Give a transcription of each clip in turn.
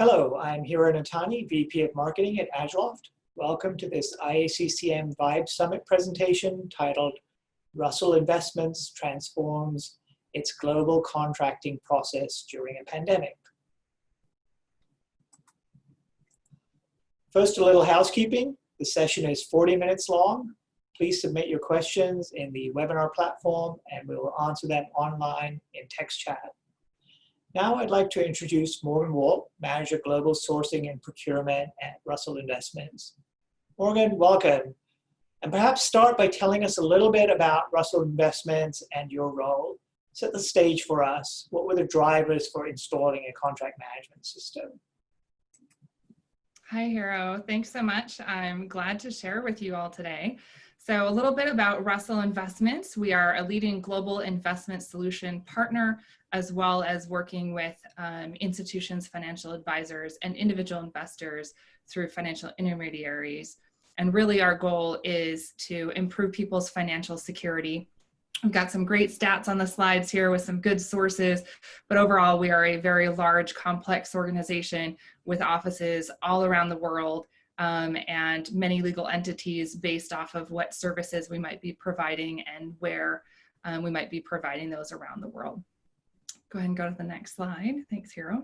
Hello, I'm Hiro Natani, VP of Marketing at Agiloft. Welcome to this IACCM Vibe Summit presentation titled Russell Investments Transforms its Global Contracting Process During a Pandemic. First, a little housekeeping. The session is 40 minutes long. Please submit your questions in the webinar platform and we will answer them online in text chat. Now I'd like to introduce Morgan Walt, Manager Global Sourcing and Procurement at Russell Investments. Morgan, welcome. And perhaps start by telling us a little bit about Russell Investments and your role. Set the stage for us. What were the drivers for installing a contract management system? Hi, Hiro. Thanks so much. I'm glad to share with you all today. So a little bit about Russell Investments. We are a leading global investment solution partner, as well as working with institutions, financial advisors, and individual investors through financial intermediaries. And really our goal is to improve people's financial security. We've got some great stats on the slides here with some good sources, but overall we are a very large, complex organization with offices all around the world and many legal entities based off of what services we might be providing and where we might be providing those around the world. Go ahead and go to the next slide. Thanks, Hiro.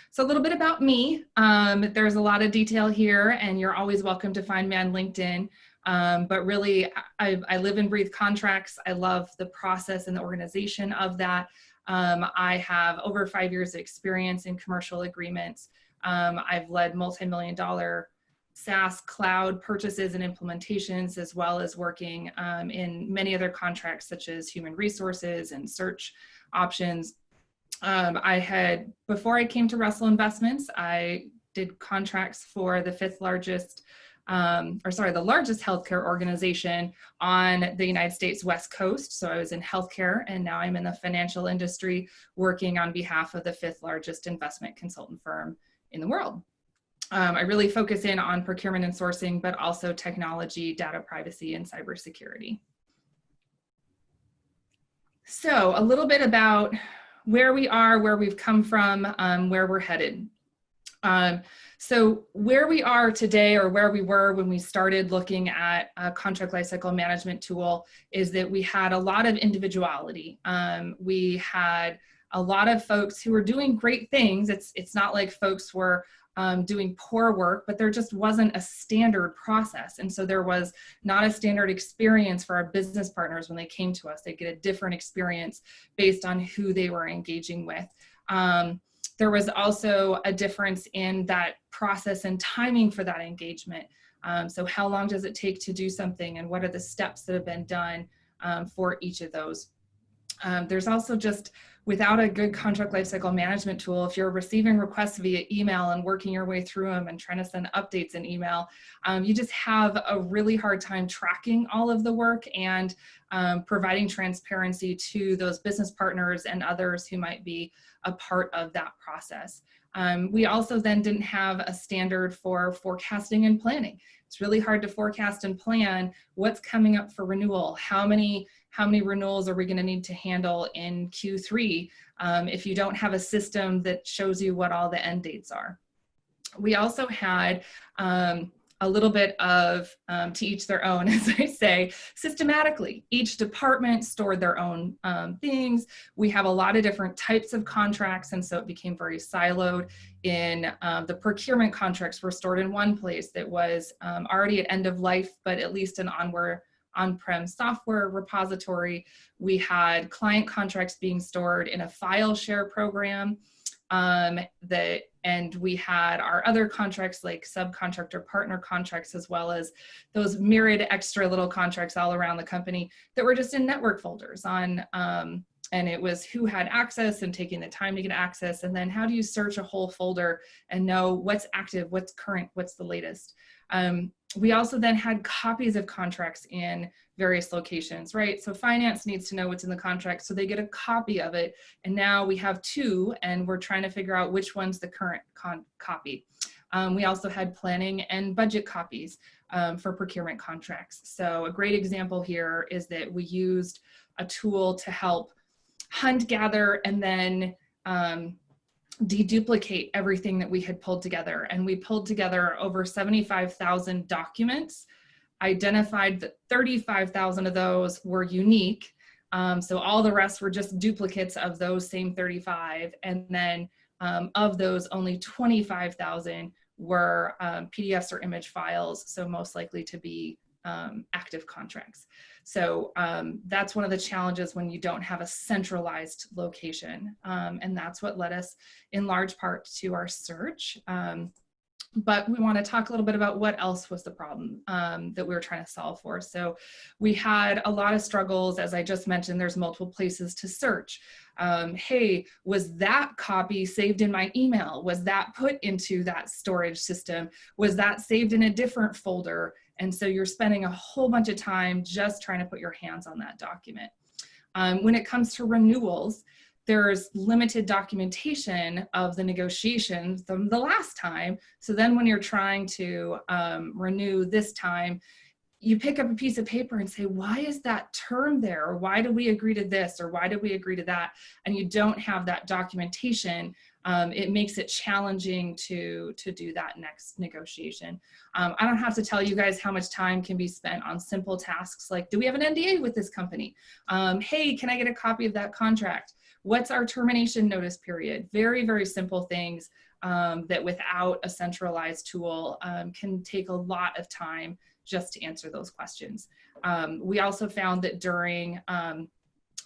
So a little bit about me. There's a lot of detail here and you're always welcome to find me on LinkedIn. But really, I live and breathe contracts. I love the process and the organization of that. I have over 5 years of experience in commercial agreements. I've led multi-million-dollar SaaS cloud purchases and implementations, as well as working in many other contracts such as human resources and search options. Before I came to Russell Investments, I did contracts for the largest healthcare organization on the United States West Coast. So I was in healthcare and now I'm in the financial industry working on behalf of the 5th largest investment consultant firm in the world. I really focus in on procurement and sourcing, but also technology, data privacy, and cybersecurity. So a little bit about where we are, where we've come from, where we're headed. So where we are today, or where we were when we started looking at a contract lifecycle management tool, is that we had a lot of individuality. We had a lot of folks who were doing great things. It's not like folks were doing poor work, but there just wasn't a standard process. And so there was not a standard experience for our business partners when they came to us. They get a different experience based on who they were engaging with. There was also a difference in that process and timing for that engagement. So how long does it take to do something and what are the steps that have been done for each of those? There's also just, without a good contract lifecycle management tool, if you're receiving requests via email and working your way through them and trying to send updates in email, you just have a really hard time tracking all of the work and providing transparency to those business partners and others who might be a part of that process. We also then didn't have a standard for forecasting and planning. It's really hard to forecast and plan what's coming up for renewal. How many renewals are we going to need to handle in Q3 if you don't have a system that shows you what all the end dates are. We also had a little bit of, to each their own, as I say, systematically. Each department stored their own things. We have a lot of different types of contracts, and so it became very siloed. In the procurement contracts were stored in one place that was already at end of life, but at least an on-prem software repository. We had client contracts being stored in a file share program. And we had our other contracts like subcontractor partner contracts, as well as those myriad extra little contracts all around the company that were just in network folders on, and it was who had access and taking the time to get access. And then how do you search a whole folder and know what's active, what's current, what's the latest. We also then had copies of contracts in various locations, right? So finance needs to know what's in the contract, so they get a copy of it. And now we have 2, and we're trying to figure out which one's the current copy. We also had planning and budget copies for procurement contracts. So a great example here is that we used a tool to help hunt, gather, and then deduplicate everything that we had pulled together. And we pulled together over 75,000 documents, identified that 35,000 of those were unique. So all the rest were just duplicates of those same 35. And then of those, only 25,000 were PDFs or image files, so most likely to be active contracts. So that's one of the challenges when you don't have a centralized location. And that's what led us in large part to our search. But we want to talk a little bit about what else was the problem that we were trying to solve for. So we had a lot of struggles. As I just mentioned, there's multiple places to search. Hey, was that copy saved in my email? Was that put into that storage system? Was that saved in a different folder? And so you're spending a whole bunch of time just trying to put your hands on that document. When it comes to renewals, there's limited documentation of the negotiations from the last time. So then when you're trying to renew this time, you pick up a piece of paper and say, why is that term there? Or why did we agree to this? Or why did we agree to that? And you don't have that documentation. It makes it challenging to do that next negotiation. I don't have to tell you guys how much time can be spent on simple tasks like, do we have an NDA with this company? Hey, can I get a copy of that contract? What's our termination notice period? Very, very simple things that without a centralized tool can take a lot of time just to answer those questions. We also found that during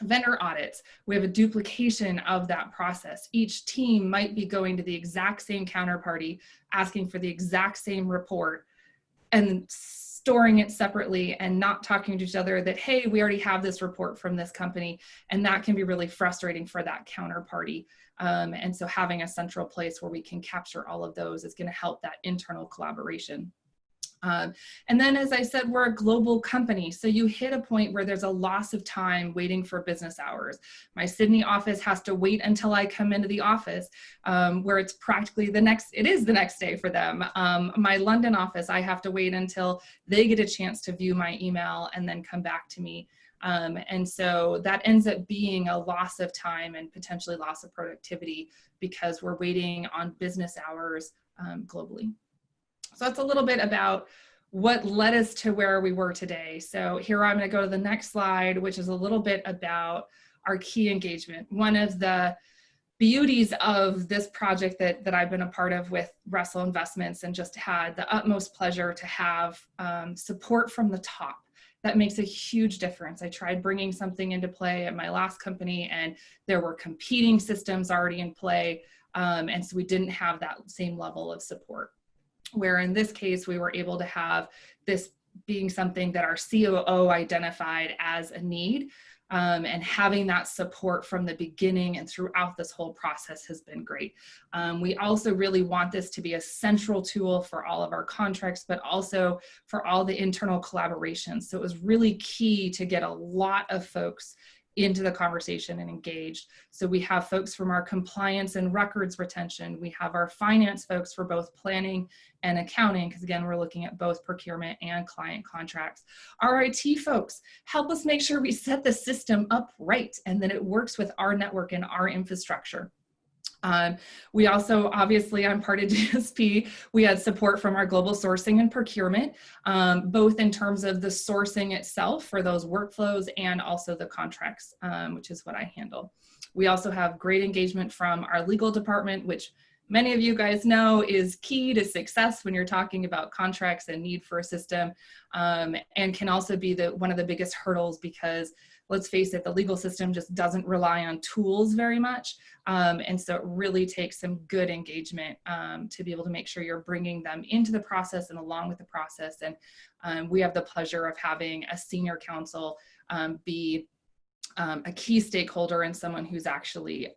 vendor audits, we have a duplication of that process. Each team might be going to the exact same counterparty, asking for the exact same report, and storing it separately and not talking to each other that, hey, we already have this report from this company. And that can be really frustrating for that counterparty. And so having a central place where we can capture all of those is going to help that internal collaboration. And then, as I said, we're a global company. So you hit a point where there's a loss of time waiting for business hours. My Sydney office has to wait until I come into the office, where it's practically the next day for them. My London office, I have to wait until they get a chance to view my email and then come back to me. And so that ends up being a loss of time and potentially loss of productivity because we're waiting on business hours globally. So that's a little bit about what led us to where we were today. So here I'm going to go to the next slide, which is a little bit about our key engagement. One of the beauties of this project that I've been a part of with Russell Investments and just had the utmost pleasure to have support from the top. That makes a huge difference. I tried bringing something into play at my last company and there were competing systems already in play. And so we didn't have that same level of support. Where in this case, we were able to have this being something that our COO identified as a need, and having that support from the beginning and throughout this whole process has been great. We also really want this to be a central tool for all of our contracts, but also for all the internal collaboration. So it was really key to get a lot of folks into the conversation and engaged. So we have folks from our compliance and records retention. We have our finance folks for both planning and accounting, because again, we're looking at both procurement and client contracts. Our IT folks help us make sure we set the system up right and that it works with our network and our infrastructure. We also, obviously, I'm part of GSP. We had support from our global sourcing and procurement, both in terms of the sourcing itself for those workflows and also the contracts, which is what I handle. We also have great engagement from our legal department, which many of you guys know is key to success when you're talking about contracts and need for a system, and can also be one of the biggest hurdles because let's face it, the legal system just doesn't rely on tools very much. And so it really takes some good engagement to be able to make sure you're bringing them into the process and along with the process. And we have the pleasure of having a senior counsel be a key stakeholder and someone who's actually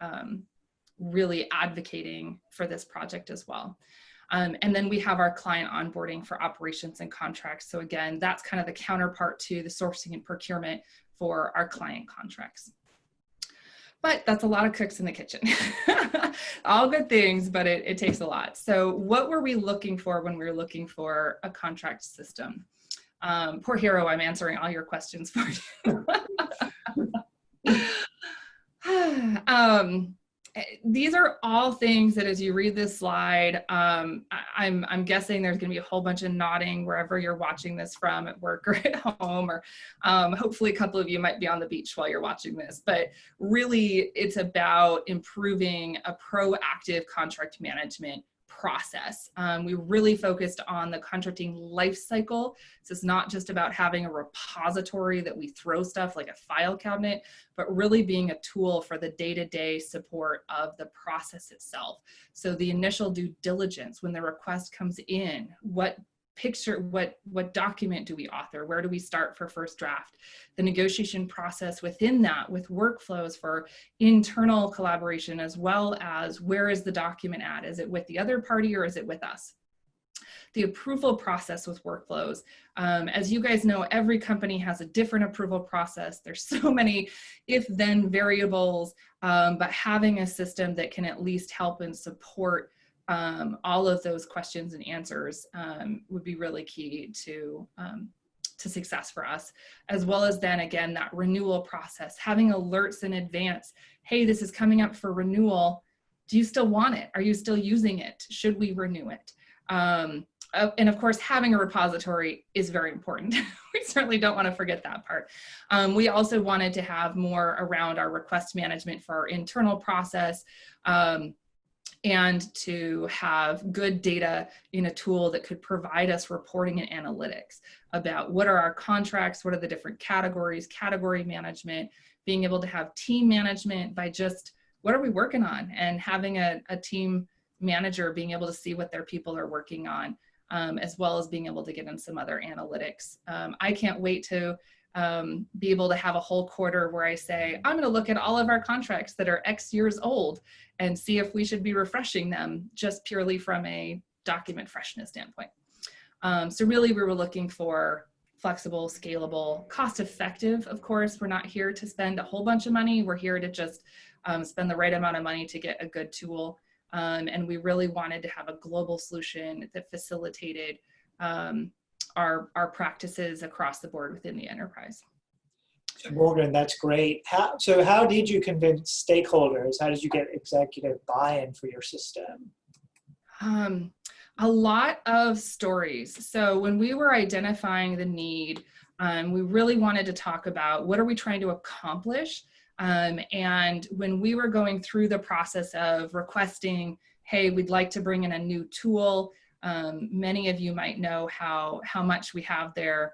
really advocating for this project as well. And then we have our client onboarding for operations and contracts. So again, that's kind of the counterpart to the sourcing and procurement for our client contracts. But that's a lot of cooks in the kitchen. All good things, but it takes a lot. So what were we looking for when we were looking for a contract system? Poor hero, I'm answering all your questions for you. These are all things that as you read this slide, I'm guessing there's going to be a whole bunch of nodding wherever you're watching this from, at work or at home, or hopefully a couple of you might be on the beach while you're watching this. But really, it's about improving a proactive contract management process. We really focused on the contracting life cycle. So it's not just about having a repository that we throw stuff like a file cabinet, but really being a tool for the day-to-day support of the process itself. So the initial due diligence, when the request comes in, what document do we author? Where do we start for first draft? The negotiation process within that, with workflows for internal collaboration, as well as where is the document at? Is it with the other party or is it with us? The approval process with workflows. As you guys know, every company has a different approval process. There's so many if-then variables, but having a system that can at least help and support all of those questions and answers would be really key to success for us, as well as then again, that renewal process, having alerts in advance. Hey, this is coming up for renewal. Do you still want it? Are you still using it? Should we renew it? And of course, having a repository is very important. We certainly don't want to forget that part. We also wanted to have more around our request management for our internal process, and to have good data in a tool that could provide us reporting and analytics about what are our contracts, what are the different categories, category management, being able to have team management by just what are we working on, and having a team manager being able to see what their people are working on, as well as being able to get in some other analytics. I can't wait to be able to have a whole quarter where I say, I'm going to look at all of our contracts that are X years old and see if we should be refreshing them, just purely from a document freshness standpoint. So really we were looking for flexible, scalable, cost-effective. Of course, we're not here to spend a whole bunch of money. We're here to just spend the right amount of money to get a good tool. And we really wanted to have a global solution that facilitated our practices across the board within the enterprise. So Morgan, that's great. So how did you convince stakeholders? How did you get executive buy-in for your system? A lot of stories. So when we were identifying the need, we really wanted to talk about what are we trying to accomplish. And when we were going through the process of requesting, hey, we'd like to bring in a new tool. Many of you might know how much we have there.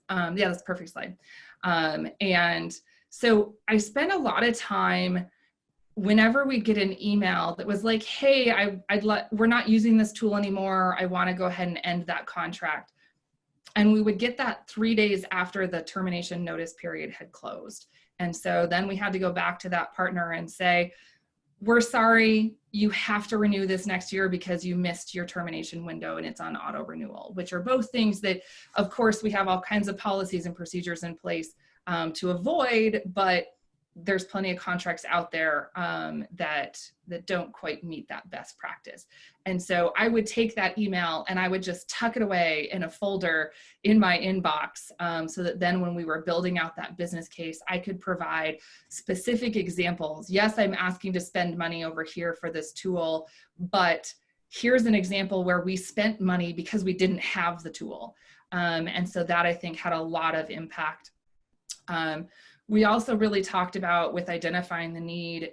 Yeah, that's a perfect slide. And so I spent a lot of time whenever we get an email that was like, hey, we're not using this tool anymore. I want to go ahead and end that contract. And we would get that 3 days after the termination notice period had closed. And so then we had to go back to that partner and say, we're sorry, you have to renew this next year because you missed your termination window and it's on auto renewal, which are both things that, of course, we have all kinds of policies and procedures in place to avoid, but there's plenty of contracts out there that don't quite meet that best practice. And so I would take that email and I would just tuck it away in a folder in my inbox so that then when we were building out that business case, I could provide specific examples. Yes, I'm asking to spend money over here for this tool, but here's an example where we spent money because we didn't have the tool. And so that I think had a lot of impact. We also really talked about, with identifying the need,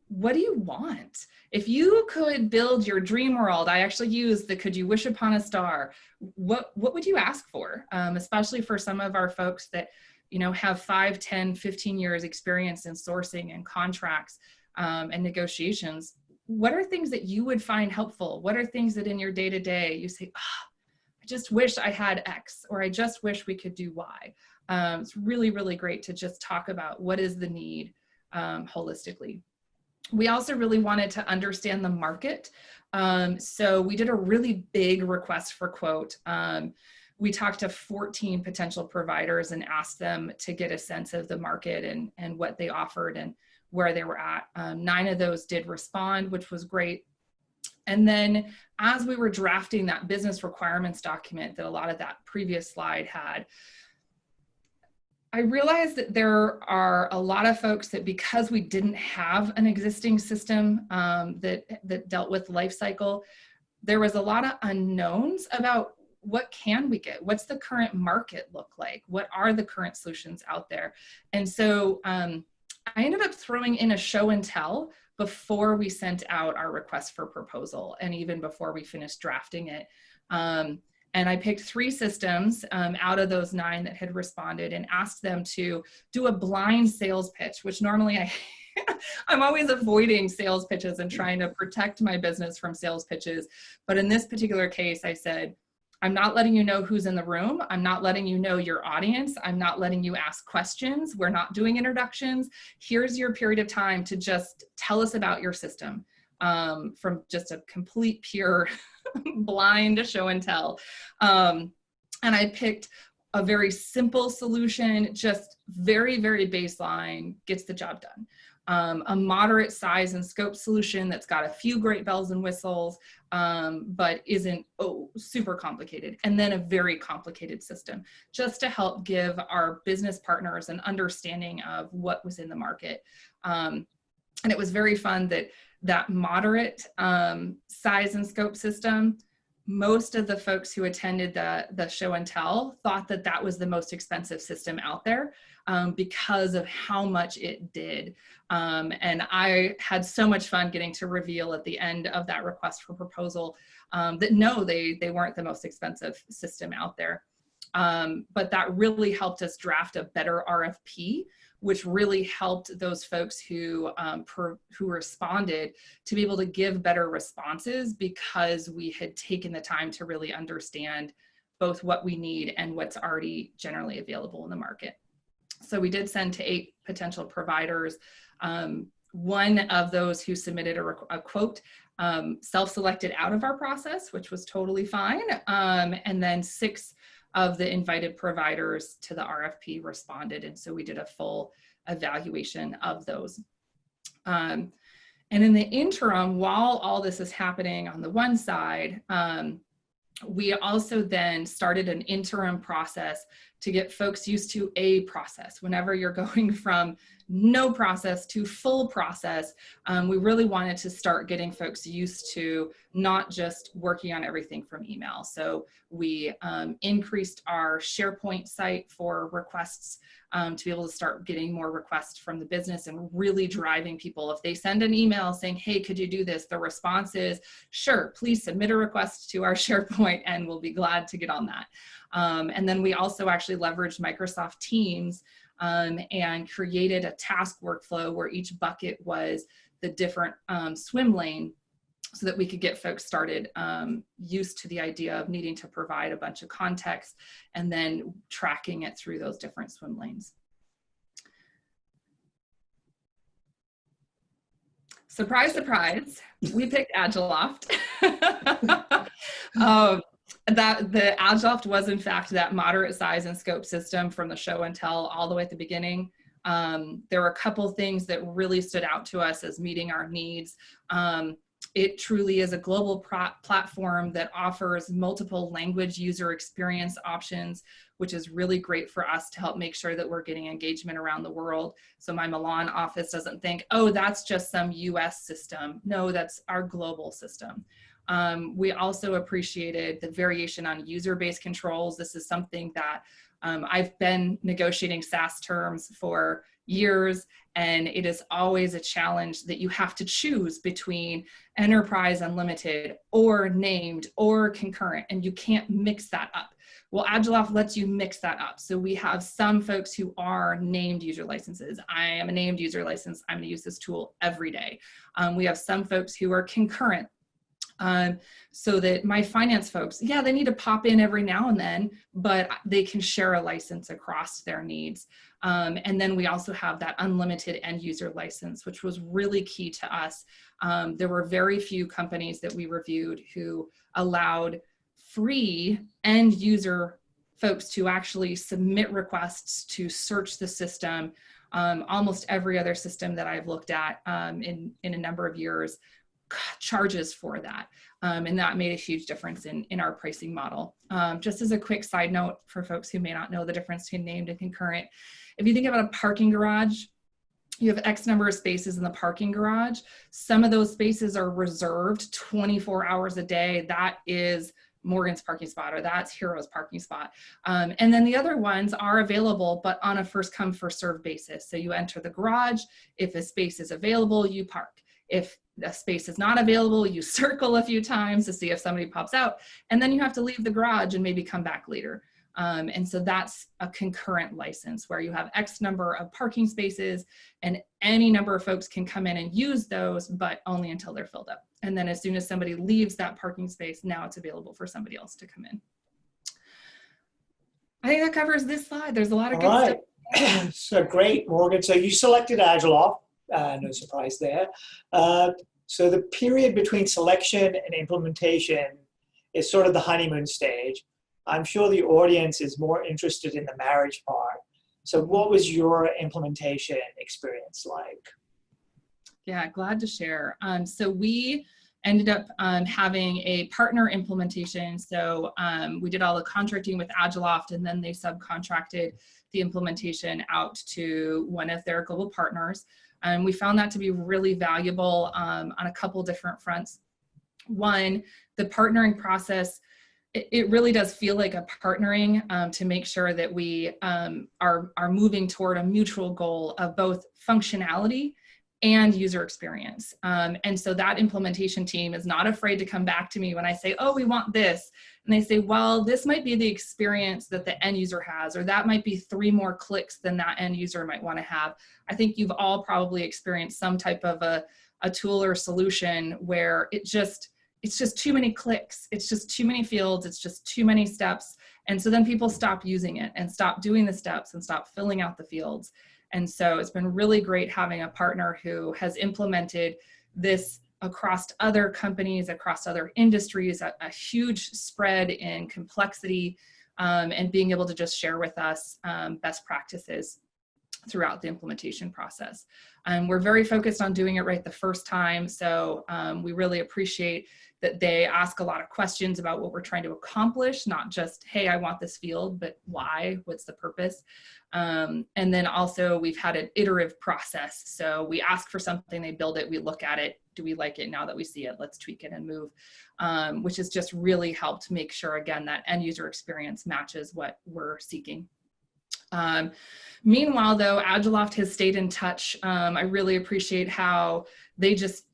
what do you want? If you could build your dream world, I actually used the could you wish upon a star, what would you ask for? Especially for some of our folks that, you know, have 5, 10, 15 years experience in sourcing and contracts and negotiations. What are things that you would find helpful? What are things that in your day-to-day you say, I just wish I had X, or I just wish we could do Y. It's really, really great to just talk about what is the need holistically. We also really wanted to understand the market. So we did a really big request for quote. We talked to 14 potential providers and asked them to get a sense of the market and what they offered and where they were at. 9 of those did respond, which was great. And then as we were drafting that business requirements document that a lot of that previous slide had, I realized that there are a lot of folks that, because we didn't have an existing system that dealt with life cycle, there was a lot of unknowns about what can we get? What's the current market look like? What are the current solutions out there? And so I ended up throwing in a show and tell before we sent out our request for proposal, and even before we finished drafting it. And I picked 3 systems out of those 9 that had responded, and asked them to do a blind sales pitch, which normally I'm always avoiding sales pitches and trying to protect my business from sales pitches. But in this particular case, I said, I'm not letting you know who's in the room. I'm not letting you know your audience. I'm not letting you ask questions. We're not doing introductions. Here's your period of time to just tell us about your system, from just a complete pure blind show and tell. And I picked a very simple solution, just very, very baseline, gets the job done. A moderate size and scope solution that's got a few great bells and whistles, but isn't super complicated. And then a very complicated system, just to help give our business partners an understanding of what was in the market. And it was very fun that moderate size and scope system, most of the folks who attended the show and tell thought that that was the most expensive system out there, because of how much it did. And I had so much fun getting to reveal at the end of that request for proposal that no, they weren't the most expensive system out there. But that really helped us draft a better RFP, which really helped those folks who responded to be able to give better responses, because we had taken the time to really understand both what we need and what's already generally available in the market. So we did send to 8 potential providers. One of those who submitted a quote self-selected out of our process, which was totally fine. And then 6 of the invited providers to the RFP responded. And so we did a full evaluation of those. And in the interim, while all this is happening on the one side, we also then started an interim process to get folks used to a process. Whenever you're going from no process to full process, we really wanted to start getting folks used to not just working on everything from email. So we increased our SharePoint site for requests to be able to start getting more requests from the business and really driving people. If they send an email saying, hey, could you do this? The response is, sure, please submit a request to our SharePoint and we'll be glad to get on that. And then we also actually leveraged Microsoft Teams and created a task workflow where each bucket was the different swim lane, so that we could get folks started used to the idea of needing to provide a bunch of context and then tracking it through those different swim lanes. Surprise, surprise, we picked Agiloft. The Agiloft was in fact that moderate size and scope system from the show and tell all the way at the beginning. There were a couple things that really stood out to us as meeting our needs. It truly is a global platform that offers multiple language user experience options, which is really great for us to help make sure that we're getting engagement around the world. So my Milan office doesn't think, oh, that's just some US system. No, that's our global system. We also appreciated the variation on user-based controls. This is something that I've been negotiating SaaS terms for years, and it is always a challenge that you have to choose between enterprise unlimited or named or concurrent, and you can't mix that up. Well, Agiloft lets you mix that up. So we have some folks who are named user licenses. I am a named user license. I'm gonna use this tool every day. We have some folks who are concurrent. So that my finance folks, yeah, they need to pop in every now and then, but they can share a license across their needs. And then we also have that unlimited end user license, which was really key to us. There were very few companies that we reviewed who allowed free end user folks to actually submit requests to search the system. Almost every other system that I've looked at in a number of years charges for that. And that made a huge difference in our pricing model. Just as a quick side note for folks who may not know the difference between named and concurrent, if you think about a parking garage, you have X number of spaces in the parking garage. Some of those spaces are reserved 24 hours a day. That is Morgan's parking spot, or that's Hero's parking spot. And then the other ones are available, but on a first come, first served basis. So you enter the garage. If a space is available, you park. If a space is not available, you circle a few times to see if somebody pops out, and then you have to leave the garage and maybe come back later. And so that's a concurrent license where you have X number of parking spaces and any number of folks can come in and use those, but only until they're filled up. And then as soon as somebody leaves that parking space, now it's available for somebody else to come in. I think that covers this slide. There's a lot of good stuff. So great, Morgan. So you selected Agilov, no surprise there. So the period between selection and implementation is sort of the honeymoon stage. I'm sure the audience is more interested in the marriage part. So what was your implementation experience like? Yeah, glad to share. So we ended up having a partner implementation. So we did all the contracting with Agiloft, and then they subcontracted the implementation out to one of their global partners. And we found that to be really valuable on a couple different fronts. One, the partnering process, it really does feel like a partnering to make sure that we are moving toward a mutual goal of both functionality and user experience. And so that implementation team is not afraid to come back to me when I say, oh, we want this. And they say, well, this might be the experience that the end user has, or that might be 3 more clicks than that end user might want to have. I think you've all probably experienced some type of a tool or solution where it's just too many clicks. It's just too many fields. It's just too many steps. And so then people stop using it and stop doing the steps and stop filling out the fields. And so it's been really great having a partner who has implemented this across other companies, across other industries, a huge spread in complexity, and being able to just share with us best practices throughout the implementation process. We're very focused on doing it right the first time. So we really appreciate that they ask a lot of questions about what we're trying to accomplish, not just, hey, I want this field, but why, what's the purpose? And then also we've had an iterative process. So we ask for something, they build it, we look at it. Do we like it? Now that we see it, let's tweak it and move, which has just really helped make sure, again, that end user experience matches what we're seeking. Meanwhile, though, Agiloft has stayed in touch. I really appreciate how they just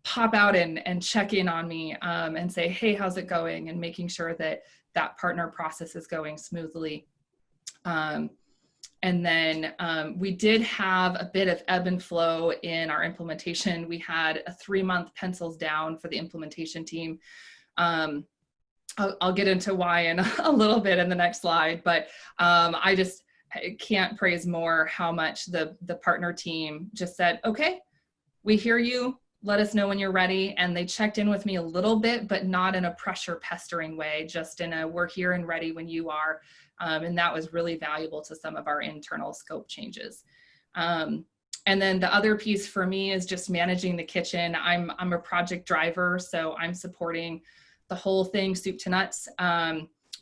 pop out and check in on me and say, hey, how's it going? And making sure that that partner process is going smoothly. And then we did have a bit of ebb and flow in our implementation. We had a 3-month pencils down for the implementation team. I'll get into why in a little bit in the next slide, but I can't praise more how much the partner team just said, okay, we hear you, let us know when you're ready. And they checked in with me a little bit, but not in a pressure pestering way, just in a we're here and ready when you are. And that was really valuable to some of our internal scope changes. And then the other piece for me is just managing the kitchen. I'm a project driver, so I'm supporting the whole thing, soup to nuts.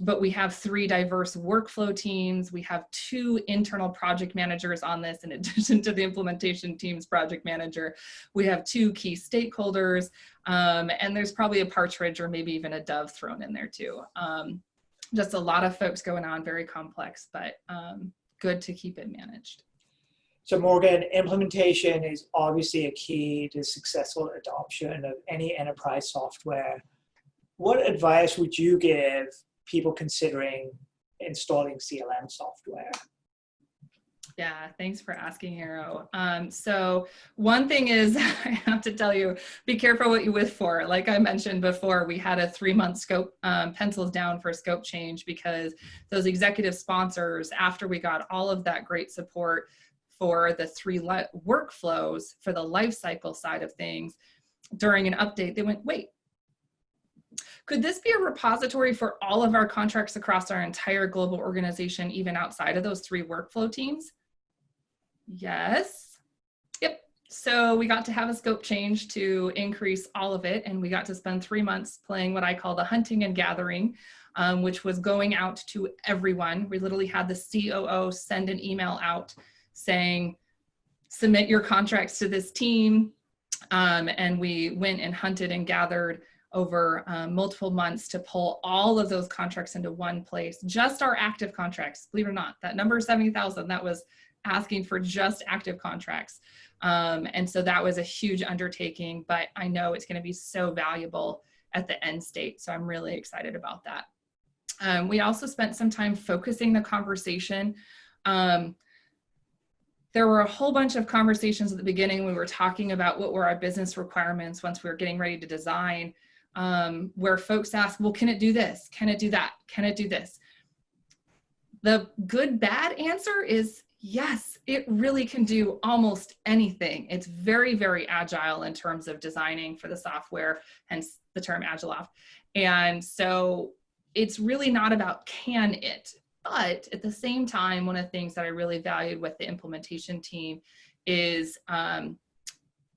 But we have 3 diverse workflow teams. We have 2 internal project managers on this, in addition to the implementation team's project manager. We have 2 key stakeholders, and there's probably a partridge or maybe even a dove thrown in there too. Just a lot of folks going on, very complex, but good to keep it managed. So Morgan, implementation is obviously a key to successful adoption of any enterprise software. What advice would you give people considering installing CLM software? Yeah, thanks for asking, Hero. So one thing is, I have to tell you, be careful what you wish for. Like I mentioned before, we had a 3-month scope, pencils down for scope change, because those executive sponsors, after we got all of that great support for the 3 workflows for the life cycle side of things, during an update, they went, wait, could this be a repository for all of our contracts across our entire global organization, even outside of those 3 workflow teams? Yes. Yep. So we got to have a scope change to increase all of it. And we got to spend 3 months playing what I call the hunting and gathering, which was going out to everyone. We literally had the COO send an email out saying, submit your contracts to this team. And we went and hunted and gathered over multiple months to pull all of those contracts into one place, just our active contracts. Believe it or not, that number 70,000, that was asking for just active contracts. And so that was a huge undertaking, but I know it's going to be so valuable at the end state. So I'm really excited about that. We also spent some time focusing the conversation. There were a whole bunch of conversations at the beginning. We were talking about what were our business requirements once we were getting ready to design, where folks asked, well, can it do this? Can it do that? Can it do this? The good, bad answer is yes, it really can do almost anything. It's very, very agile in terms of designing for the software, hence the term AgileOft. And so it's really not about can it. But at the same time, one of the things that I really valued with the implementation team is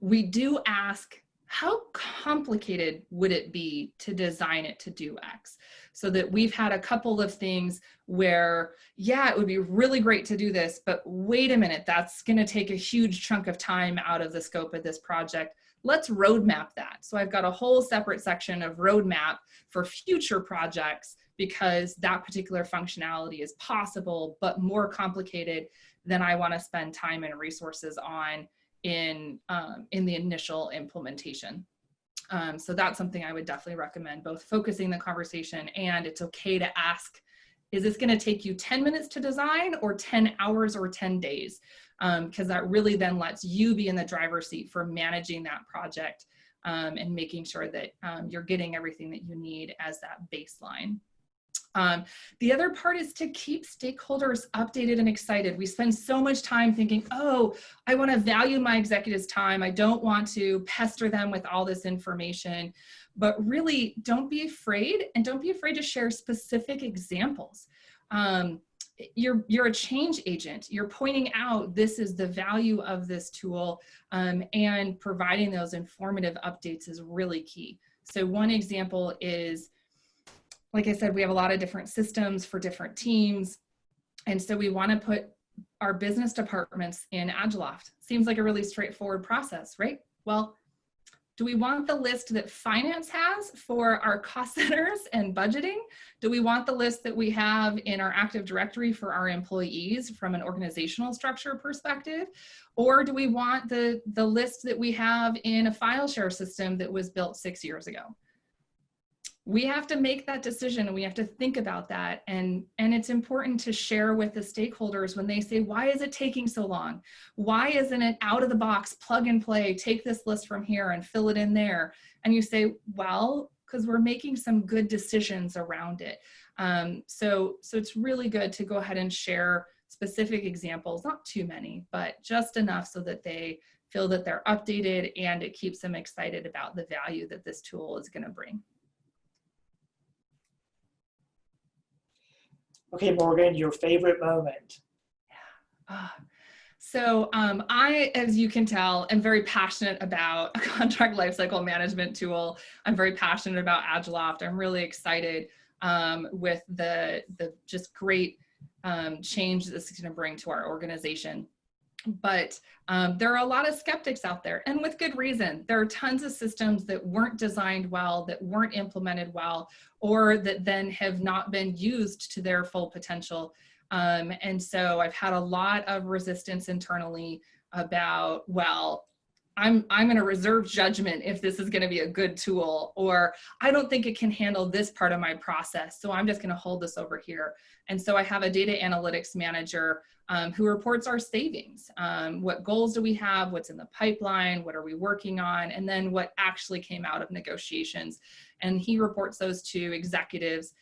we do ask, how complicated would it be to design it to do X? So that we've had a couple of things where, yeah, it would be really great to do this, but wait a minute, that's going to take a huge chunk of time out of the scope of this project. Let's roadmap that. So I've got a whole separate section of roadmap for future projects, because that particular functionality is possible, but more complicated than I want to spend time and resources on in the initial implementation. So that's something I would definitely recommend, both focusing the conversation, and it's okay to ask, is this going to take you 10 minutes to design or 10 hours or 10 days? Because that really then lets you be in the driver's seat for managing that project and making sure that you're getting everything that you need as that baseline. The other part is to keep stakeholders updated and excited. We spend so much time thinking, oh, I want to value my executives' time. I don't want to pester them with all this information, but really don't be afraid, and don't be afraid to share specific examples. You're a change agent. You're pointing out this is the value of this tool, and providing those informative updates is really key. So one example is, like I said, we have a lot of different systems for different teams. And so we want to put our business departments in AgileOft. Seems like a really straightforward process, right? Well, do we want the list that finance has for our cost centers and budgeting? Do we want the list that we have in our Active Directory for our employees from an organizational structure perspective? Or do we want the list that we have in a file share system that was built 6 years ago? We have to make that decision, and we have to think about that. And it's important to share with the stakeholders when they say, why is it taking so long? Why isn't it out of the box, plug and play, take this list from here and fill it in there? And you say, well, because we're making some good decisions around it. So it's really good to go ahead and share specific examples, not too many, but just enough so that they feel that they're updated and it keeps them excited about the value that this tool is going to bring. Okay, Morgan, your favorite moment. So I, as you can tell, am very passionate about a contract lifecycle management tool. I'm very passionate about AgileOft. I'm really excited with the just great change that this is going to bring to our organization. But there are a lot of skeptics out there, and with good reason. There are tons of systems that weren't designed well, that weren't implemented well, or that then have not been used to their full potential. And so I've had a lot of resistance internally about, well, I'm going to reserve judgment if this is going to be a good tool, or I don't think it can handle this part of my process, so I'm just going to hold this over here. And so I have a data analytics manager who reports our savings. What goals do we have? What's in the pipeline? What are we working on? And then what actually came out of negotiations. And he reports those to executives.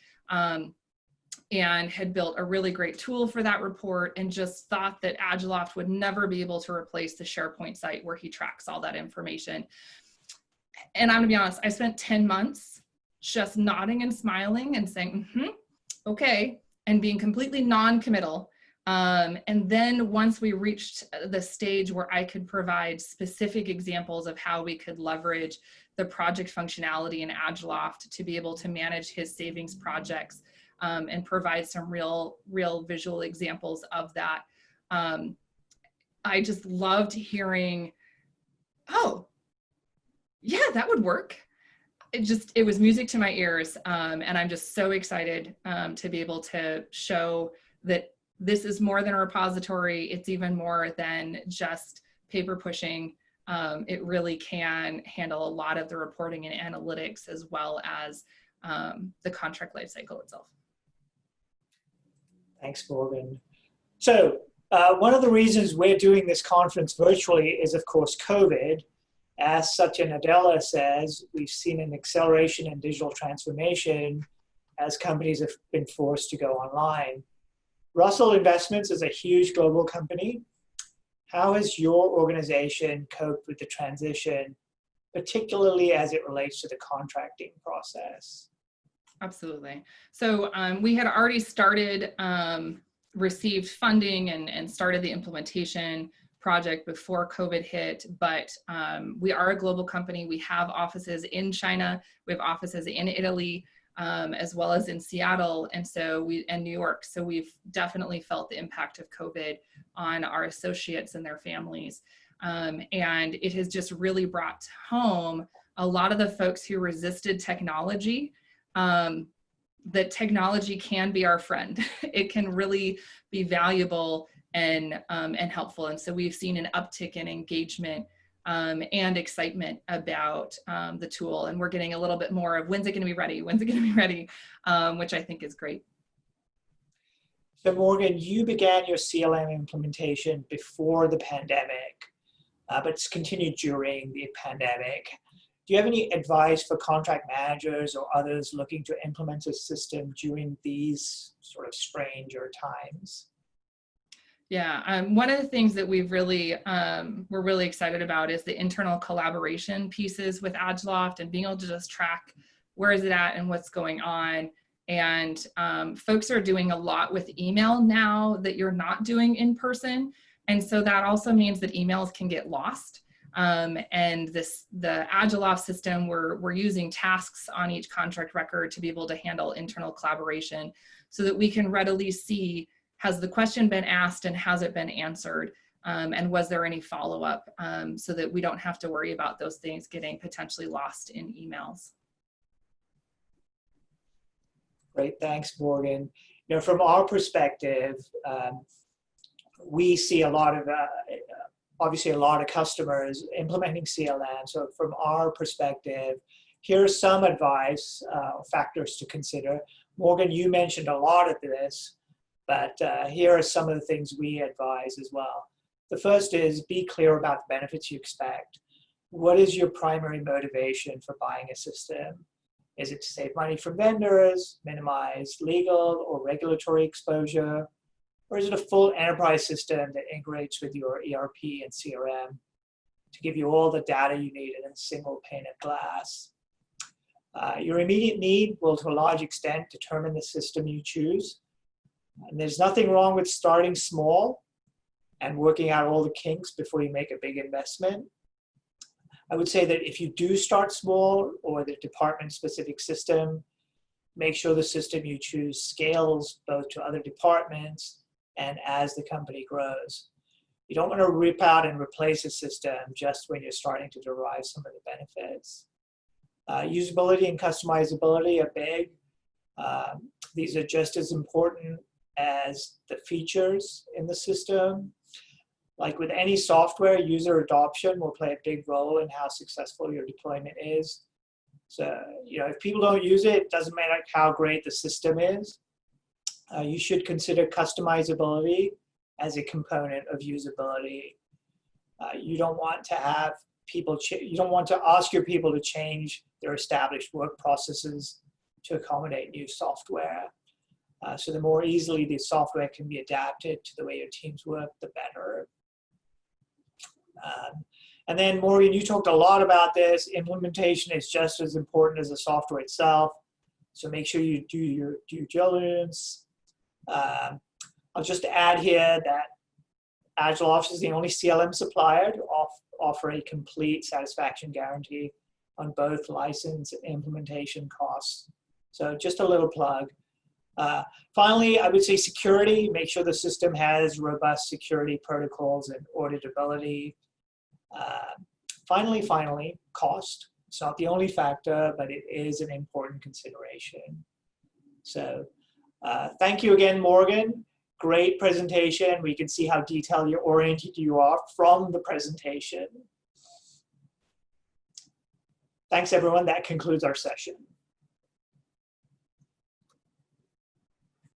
And had built a really great tool for that report, and just thought that AgileOft would never be able to replace the SharePoint site where he tracks all that information. And I'm gonna be honest, I spent 10 months just nodding and smiling and saying, okay, and being completely non-committal And then once we reached the stage where I could provide specific examples of how we could leverage the project functionality in Agiloft to be able to manage his savings projects and provide some real visual examples of that. I just loved hearing, oh, yeah, that would work. It was music to my ears. And I'm just so excited to be able to show that this is more than a repository. It's even more than just paper pushing. It really can handle a lot of the reporting and analytics as well as the contract lifecycle itself. Thanks, Morgan. So one of the reasons we're doing this conference virtually is, of course, COVID. As Satya Nadella says, we've seen an acceleration in digital transformation as companies have been forced to go online. Russell Investments is a huge global company. How has your organization coped with the transition, particularly as it relates to the contracting process? Absolutely. So we had already started, received funding and started the implementation project before COVID hit, but we are a global company. We have offices in China, we have offices in Italy, as well as in Seattle and New York. So we've definitely felt the impact of COVID on our associates and their families. And it has just really brought home a lot of the folks who resisted technology, that technology can be our friend. It can really be valuable and helpful. And so we've seen an uptick in engagement and excitement about the tool. And we're getting a little bit more of when's it gonna be ready? When's it gonna be ready? Which I think is great. So Morgan, you began your CLM implementation before the pandemic, but it's continued during the pandemic. Do you have any advice for contract managers or others looking to implement a system during these sort of stranger times? Yeah, one of the things that we're really excited about is the internal collaboration pieces with Agiloft and being able to just track where is it at and what's going on. And folks are doing a lot with email now that you're not doing in person. And so that also means that emails can get lost. And the Agiloft system, we're using tasks on each contract record to be able to handle internal collaboration so that we can readily see, has the question been asked and has it been answered? And was there any follow-up so that we don't have to worry about those things getting potentially lost in emails. Great, thanks, Morgan. You know, from our perspective, we see a lot of, obviously a lot of customers implementing CLM. So from our perspective, here's some advice, factors to consider. Morgan, you mentioned a lot of this, but here are some of the things we advise as well. The first is be clear about the benefits you expect. What is your primary motivation for buying a system? Is it to save money from vendors, minimize legal or regulatory exposure? Or is it a full enterprise system that integrates with your ERP and CRM to give you all the data you need in a single pane of glass? Your immediate need will, to a large extent, determine the system you choose. And there's nothing wrong with starting small and working out all the kinks before you make a big investment. I would say that if you do start small or the department-specific system, make sure the system you choose scales both to other departments and as the company grows. You don't want to rip out and replace a system just when you're starting to derive some of the benefits. Usability and customizability are big. These are just as important as the features in the system. Like with any software, user adoption will play a big role in how successful your deployment is. So, you know, if people don't use it, it doesn't matter how great the system is. You should consider customizability as a component of usability. You don't want to have people, you don't want to ask your people to change their established work processes to accommodate new software. So the more easily the software can be adapted to the way your teams work, the better. And then Morgan, you talked a lot about this. Implementation is just as important as the software itself. So make sure you do your due diligence. I'll just add here that AgileOffice is the only CLM supplier to offer a complete satisfaction guarantee on both license and implementation costs. So just a little plug. Finally, I would say security. Make sure the system has robust security protocols and auditability. Finally, cost. It's not the only factor, but it is an important consideration. So thank you again, Morgan. Great presentation. We can see how detail oriented you are from the presentation. Thanks, everyone. That concludes our session.